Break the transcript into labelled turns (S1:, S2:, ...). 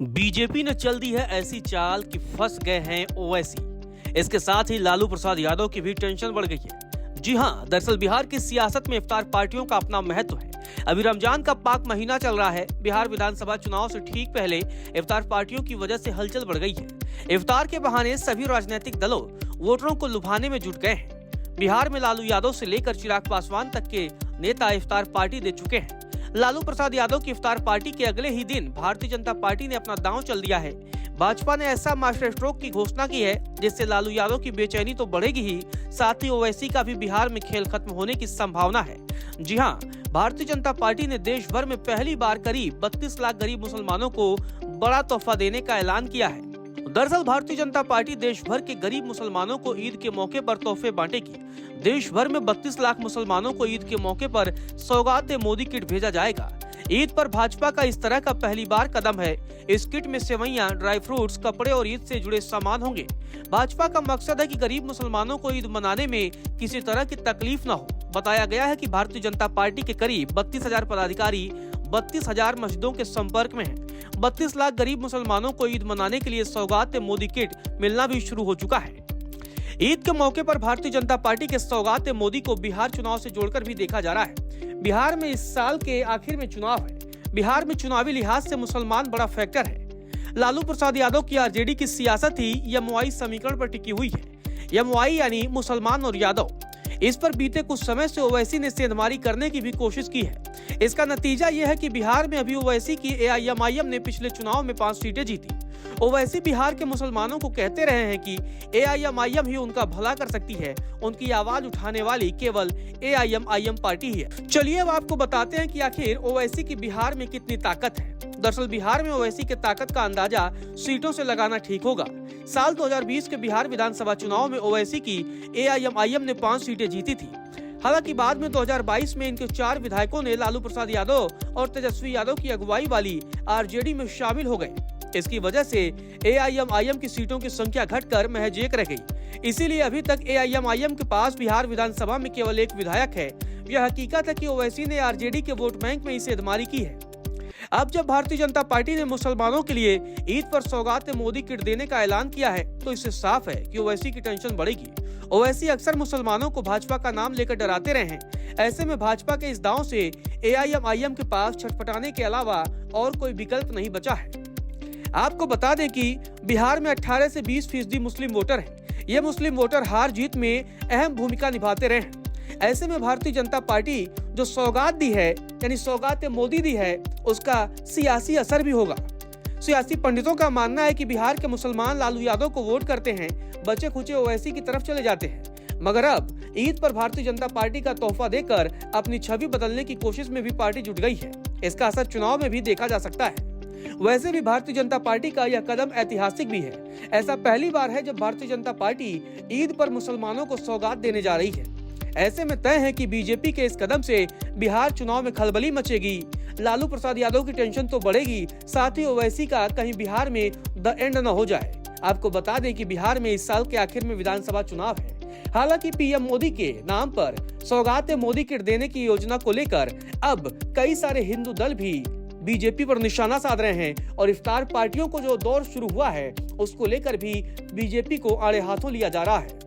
S1: BJP ने चल दी है ऐसी चाल कि फंस गए हैं ओवैसी। इसके साथ ही लालू प्रसाद यादव की भी टेंशन बढ़ गई है। जी हां, दरअसल बिहार की सियासत में इफ्तार पार्टियों का अपना महत्व है। अभी रमजान का पाक महीना चल रहा है। बिहार विधानसभा चुनाव से ठीक पहले इफ्तार पार्टियों की वजह से हलचल बढ़ गई है। इफ्तार के बहाने सभी राजनीतिक दलों वोटरों को लुभाने में जुट गए हैं। बिहार में लालू यादव से लेकर चिराग पासवान तक के नेता इफ्तार पार्टी दे चुके हैं। लालू प्रसाद यादव की इफ्तार पार्टी के अगले ही दिन भारतीय जनता पार्टी ने अपना दांव चल दिया है। भाजपा ने ऐसा मास्टर स्ट्रोक की घोषणा की है जिससे लालू यादव की बेचैनी तो बढ़ेगी ही, साथ ही ओवैसी का भी बिहार में खेल खत्म होने की संभावना है। जी हां, भारतीय जनता पार्टी ने देश भर में पहली बार करीब 32 लाख गरीब मुसलमानों को बड़ा तोहफा देने का ऐलान किया है। दरअसल भारतीय जनता पार्टी देश भर के गरीब मुसलमानों को ईद के मौके पर तोहफे बांटेगी। देश भर में 32 लाख मुसलमानों को ईद के मौके पर सौगात मोदी किट भेजा जाएगा। ईद पर भाजपा का इस तरह का पहली बार कदम है। इस किट में सेवैयां, ड्राई फ्रूट्स, कपड़े और ईद से जुड़े सामान होंगे। भाजपा का मकसद है कि गरीब मुसलमानों को ईद मनाने में किसी तरह की तकलीफ न हो। बताया गया है कि भारतीय जनता पार्टी के करीब 32,000 पदाधिकारी 32,000 मस्जिदों के संपर्क में हैं। 32 लाख गरीब मुसलमानों को ईद मनाने के लिए सौगात मोदी किट मिलना भी शुरू हो चुका है। ईद के मौके पर भारतीय जनता पार्टी के सौगात मोदी को बिहार चुनाव से जोड़कर भी देखा जा रहा है। बिहार में इस साल के आखिर में चुनाव है। बिहार में चुनावी लिहाज से मुसलमान बड़ा फैक्टर है। लालू प्रसाद यादव की आरजेडी की सियासत ही एमवाई समीकरण पर टिकी हुई है। एमवाई यानी मुसलमान और यादव। इस पर बीते कुछ समय से ओवैसी ने सेंधमारी करने की भी कोशिश की है। इसका नतीजा यह है कि बिहार में अभी ओवैसी की एआईएमआईएम ने पिछले चुनाव में 5 सीटें जीती। ओवैसी बिहार के मुसलमानों को कहते रहे हैं कि एआईएमआईएम ही उनका भला कर सकती है। उनकी आवाज उठाने वाली केवल एआईएमआईएम पार्टी ही है। चलिए अब आपको बताते हैं कि आखिर ओवैसी की बिहार में कितनी ताकत है। दरअसल बिहार में ओवैसी के ताकत का अंदाजा सीटों से लगाना ठीक होगा। साल 2020 के बिहार विधानसभा चुनाव में ओवैसी की एआईएमआईएम ने 5 सीटें जीती थी। हालांकि बाद में 2022 में इनके 4 विधायकों ने लालू प्रसाद यादव और तेजस्वी यादव की अगुवाई वाली आरजेडी में शामिल हो गए। इसकी वजह से एआईएमआईएम की सीटों की संख्या घटकर महज 1 रह गई। इसीलिए अभी तक एआईएमआईएम के पास बिहार विधानसभा में केवल 1 विधायक है। यह हकीकत है कि ओवैसी ने आरजेडी के वोट बैंक में इसे सेंधमारी की है। अब जब भारतीय जनता पार्टी ने मुसलमानों के लिए ईद पर सौगात मोदी किट देने का ऐलान किया है तो इससे साफ है कि ओवैसी की टेंशन बढ़ेगी। ओवैसी अक्सर मुसलमानों को भाजपा का नाम लेकर डराते रहे हैं। ऐसे में भाजपा के इस दांव से एआईएमआईएम के पास छटपटाने के अलावा और कोई विकल्प नहीं बचा है। आपको बता दें कि बिहार में 18 से 20% मुस्लिम वोटर हैं। ये मुस्लिम वोटर हार जीत में अहम भूमिका निभाते रहे हैं। ऐसे में भारतीय जनता पार्टी जो सौगात दी है यानी सौगात मोदी दी है उसका सियासी असर भी होगा। सियासी पंडितों का मानना है कि बिहार के मुसलमान लालू यादव को वोट करते हैं, बचे खुचे ओवैसी की तरफ चले जाते हैं। मगर अब ईद पर भारतीय जनता पार्टी का तोहफा देकर अपनी छवि बदलने की कोशिश में भी पार्टी जुट गई है। इसका असर चुनाव में भी देखा जा सकता है। वैसे भी भारतीय जनता पार्टी का यह कदम ऐतिहासिक भी है। ऐसा पहली बार है जब भारतीय जनता पार्टी ईद पर मुसलमानों को सौगात देने जा रही है। ऐसे में तय है कि बीजेपी के इस कदम से बिहार चुनाव में खलबली मचेगी। लालू प्रसाद यादव की टेंशन तो बढ़ेगी, साथ ही ओवैसी का कहीं बिहार में द एंड न हो जाए। आपको बता दें कि बिहार में इस साल के आखिर में विधानसभा चुनाव है। हालांकि पीएम मोदी के नाम पर सौगात मोदी किट देने की योजना को लेकर अब कई सारे हिंदू दल भी बीजेपी पर निशाना साध रहे हैं और इफ्तार पार्टियों को जो दौर शुरू हुआ है उसको लेकर भी बीजेपी को आड़े हाथों लिया जा रहा है।